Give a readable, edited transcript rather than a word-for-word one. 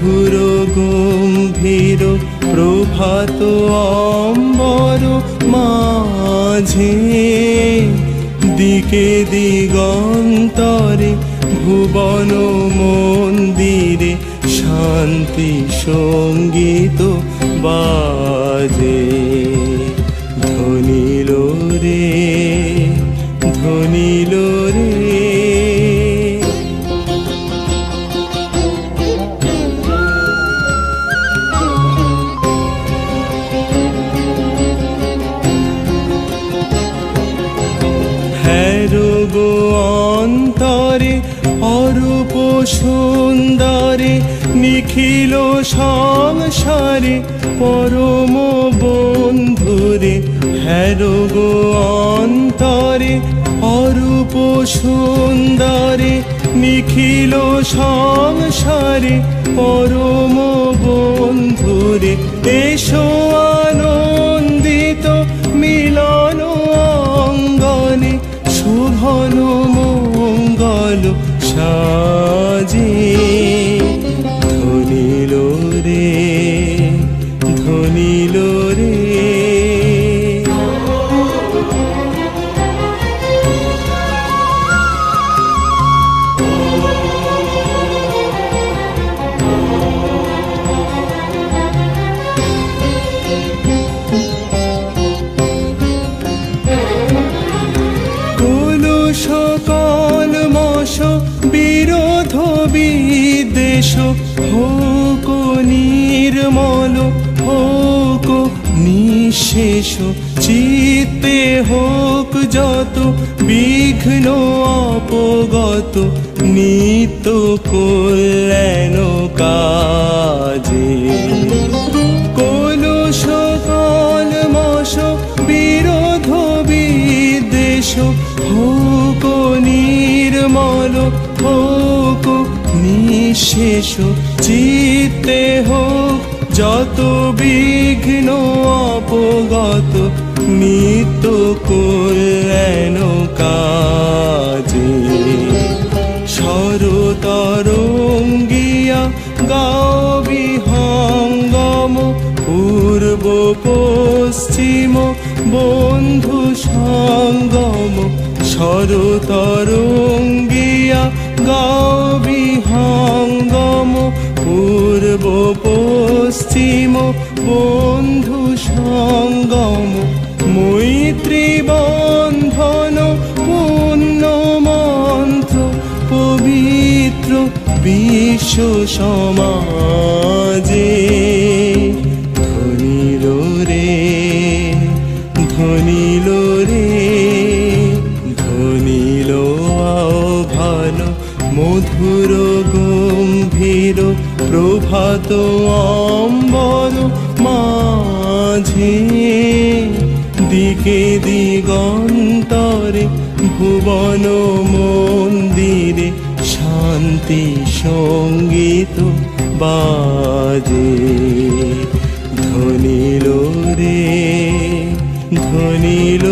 মধুর গম্ভীর প্রভাত অম্বর মাঝে, দিকে দিগন্তরে ভুবন মন্দিরে শান্তি সঙ্গীত বাজে। ধ্বনিল রে ধ্বনিল রে, গো অন্তরে অরূপ সুন্দরে নিখিল সংসারে পরম বন্ধুরে। হ্যারো গো অন্তরে অরূপ সুন্দরে নিখিল সংসারে পরম বন্ধুরে। এসো আনন্দিত মিলন অঙ্গনে শোভন মঙ্গল সাজে। ধ্বনিল রে ধ্বনিল রে, সকল মশ বিরোধ বিদ্বেষ হোক নির্মল হোক নিঃশেষ। চিত্তে হোক যত বিঘ্ন অপগত নিত্য কল্যাণ কাজে। কোন সকল মশ বিরোধ বিদ্বেষ হোক নির্মল হোক নিঃশেষ। চিত্তে হোক যত বিঘ্ন অপগত নিত্য কল্যাণ কাজে। সরতরঙ্গিয়া গাও বিহঙ্গম পূর্ব পশ্চিম বন্ধু সঙ্গম। সরতরঙ্গিয়া গাও বিহঙ্গম পূর্ব পশ্চিম বন্ধু সঙ্গম। মৈত্রী বন্ধন পুণ্য মন্ত্র পবিত্র বিশ্ব সমাজে। ধ্বনিল রে ধ্বনিল রে, ধ্বনিল আহ্বান মধুর গম্ভীর প্রভাত অম্বর মাঝে। দিকে দিগন্তরে ভুবন মন্দিরে শান্তি সঙ্গীত বাজে। ধ্বনিল রে ধ্বনিল